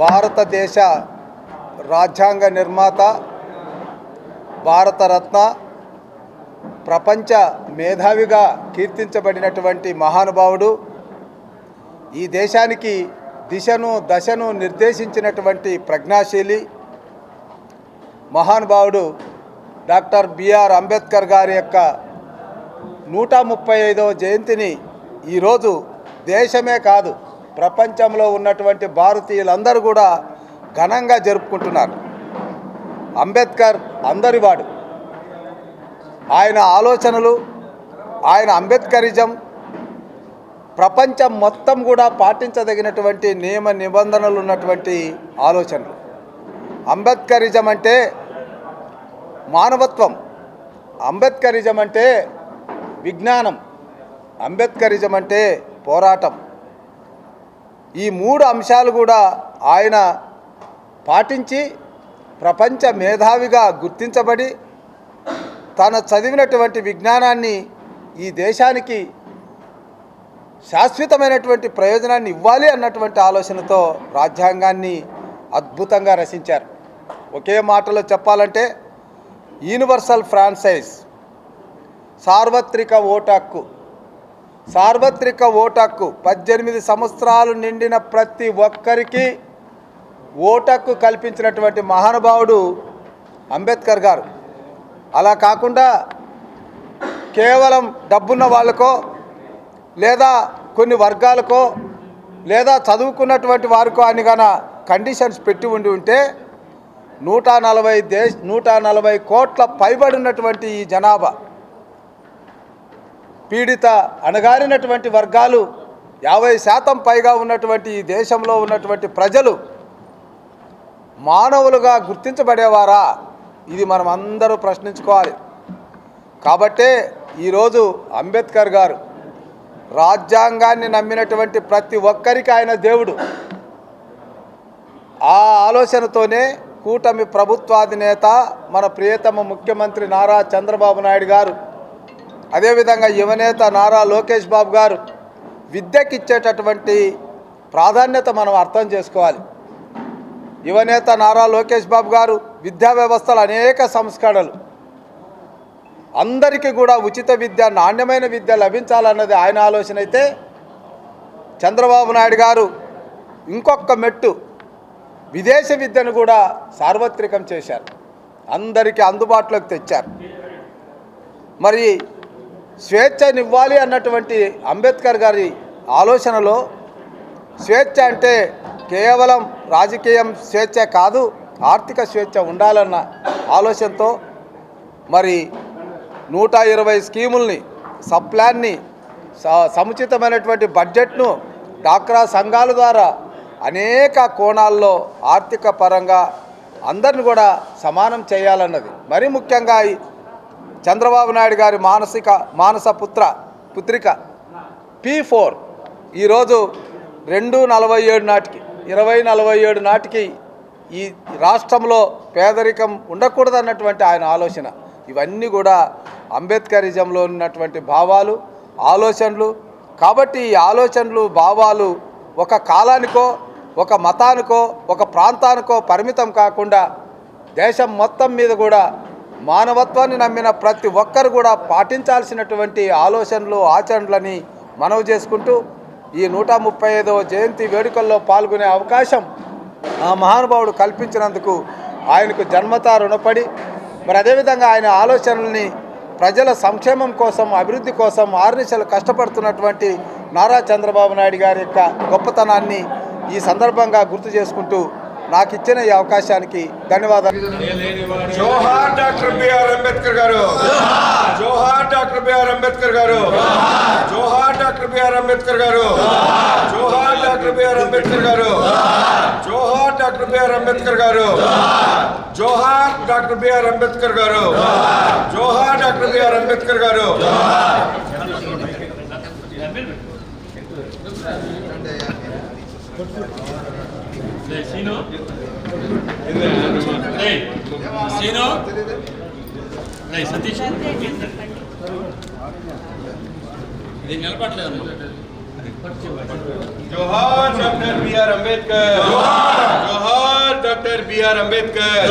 భారతదేశ రాజ్యాంగ నిర్మాత, భారతరత్న, ప్రపంచ మేధావిగా కీర్తించబడినటువంటి మహానుభావుడు, ఈ దేశానికి దిశను దశను నిర్దేశించినటువంటి ప్రజ్ఞాశీలి మహానుభావుడు డాక్టర్ బిఆర్ అంబేద్కర్ గారి యొక్క 135వ జయంతిని ఈరోజు దేశమే కాదు ప్రపంచంలో ఉన్నటువంటి భారతీయులందరూ కూడా ఘనంగా జరుపుకుంటున్నారు. అంబేద్కర్ అందరివాడు. ఆయన ఆలోచనలు, ఆయన అంబేద్కరిజం ప్రపంచం మొత్తం కూడా పాటించదగినటువంటి నియమ నిబంధనలు ఉన్నటువంటి ఆలోచనలు. అంబేద్కరిజం అంటే మానవత్వం, అంబేద్కరిజం అంటే విజ్ఞానం, అంబేద్కరిజం అంటే పోరాటం. ఈ 3 అంశాలు కూడా ఆయన పాటించి ప్రపంచ మేధావిగా గుర్తించబడి తన చదివినటువంటి విజ్ఞానాన్ని ఈ దేశానికి శాశ్వతమైనటువంటి ప్రయోజనాన్ని ఇవ్వాలి అన్నటువంటి ఆలోచనతో రాజ్యాంగాన్ని అద్భుతంగా రచించారు. ఒకే మాటలో చెప్పాలంటే యూనివర్సల్ ఫ్రాంచైజ్, సార్వత్రిక ఓటు హక్కు. సార్వత్రిక ఓటు హక్కు 18 సంవత్సరాలు నిండిన ప్రతి ఒక్కరికి ఓటు హక్కు కల్పించినటువంటి మహానుభావుడు అంబేద్కర్ గారు. అలా కాకుండా కేవలం డబ్బున్న వాళ్ళకో లేదా కొన్ని వర్గాలకో లేదా చదువుకున్నటువంటి వారికో అని గాన కండిషన్స్ పెట్టి ఉంటే 140 కోట్ల పైబడినటువంటి ఈ జనాభా, పీడిత అణగారినటువంటి వర్గాలు 50% పైగా ఉన్నటువంటి ఈ దేశంలో ఉన్నటువంటి ప్రజలు మానవులుగా గుర్తించబడేవారా? ఇది మనం అందరూ ప్రశ్నించుకోవాలి. కాబట్టే ఈరోజు అంబేద్కర్ గారు రాజ్యాంగాన్ని నమ్మినటువంటి ప్రతి ఒక్కరికి ఆయన దేవుడు. ఆ ఆలోచనతోనే కూటమి ప్రభుత్వాధినేత మన ప్రియతమ ముఖ్యమంత్రి నారా చంద్రబాబు నాయుడు గారు, అదేవిధంగా యువనేత నారా లోకేష్ బాబు గారు విద్యకిచ్చేటటువంటి ప్రాధాన్యత మనం అర్థం చేసుకోవాలి. యువనేత నారా లోకేష్ బాబు గారు విద్యా వ్యవస్థలో అనేక సంస్కరణలు, అందరికీ కూడా ఉచిత విద్య, నాణ్యమైన విద్య లభించాలన్నది ఆయన ఆలోచన అయితే, చంద్రబాబు నాయుడు గారు ఇంకొక మెట్టు విదేశీ విద్యను కూడా సార్వత్రికం చేశారు, అందరికీ అందుబాటులోకి తెచ్చారు. మరి స్వేచ్ఛనివ్వాలి అన్నటువంటి అంబేద్కర్ గారి ఆలోచనలో స్వేచ్ఛ అంటే కేవలం రాజకీయం స్వేచ్ఛ కాదు, ఆర్థిక స్వేచ్ఛ ఉండాలన్న ఆలోచనతో మరి 120 స్కీముల్ని, సప్లాన్ని, సముచితమైనటువంటి బడ్జెట్ను డాక్రా సంఘాల ద్వారా అనేక కోణాల్లో ఆర్థిక పరంగా అందరిని కూడా సమానం చేయాలన్నది. మరి ముఖ్యంగా చంద్రబాబు నాయుడు గారి మానస పుత్రిక P4 ఈరోజు 2047 నాటికి ఈ రాష్ట్రంలో పేదరికం ఉండకూడదన్నటువంటి ఆయన ఆలోచన. ఇవన్నీ కూడా అంబేద్కరిజంలో ఉన్నటువంటి భావాలు, ఆలోచనలు. కాబట్టి ఈ ఆలోచనలు, భావాలు ఒక కాలానికో, ఒక మతానికో, ఒక ప్రాంతానికో పరిమితం కాకుండా దేశం మొత్తం మీద కూడా మానవత్వాన్ని నమ్మిన ప్రతి ఒక్కరు కూడా పాటించాల్సినటువంటి ఆలోచనలు, ఆచరణలని మనవి చేసుకుంటూ ఈ 135వ జయంతి వేడుకల్లో పాల్గొనే అవకాశం ఆ మహానుభావుడు కల్పించినందుకు ఆయనకు జన్మతా రుణపడి, మరి అదేవిధంగా ఆయన ఆలోచనల్ని ప్రజల సంక్షేమం కోసం, అభివృద్ధి కోసం ఆర్నిశలు కష్టపడుతున్నటువంటి నారా చంద్రబాబు నాయుడు గారి యొక్క గొప్పతనాన్ని ఈ సందర్భంగా గుర్తు చేసుకుంటూ నాకు ఇచ్చిన ఈ అవకాశానికి ధన్యవాదాలు. జోహార్ డాక్టర్ బిఆర్ అంబేద్కర్ గారు, జోహార్ డాక్టర్ బిఆర్ అంబేద్కర్ గారు, జోహార్ డాక్టర్ బిఆర్ అంబేద్కర్ గారు, జోహార్ డాక్టర్ బిఆర్ అంబేద్కర్ గారు, జోహార్ డాక్టర్ బిఆర్ అంబేద్కర్ గారు, జోహార్ డాక్టర్ బిఆర్ అంబేద్కర్ గారు, జోహార్ డాక్టర్ బిఆర్ అంబేద్కర్ గారు. Sino? Sino? Satish? ఇది నిలబడలేదు. జోహార్ డాక్టర్ బిఆర్ అంబేద్కర్. బిఆర్ అంబేద్కర్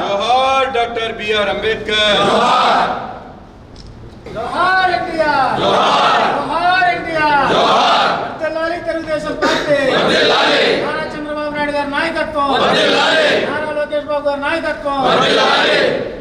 జోహార్ డాక్టర్ బిఆర్ అంబేద్కర్ జోహార్ ఎన్టీఆర్ జోహార్ ఎన్టీఆర్ వర్ధిల్లాలి తెలుగుదేశం పార్టీ నారా చంద్రబాబు నాయుడు గారి నాయకత్వం నారా లోకేష్ బాబు గారి నాయకత్వం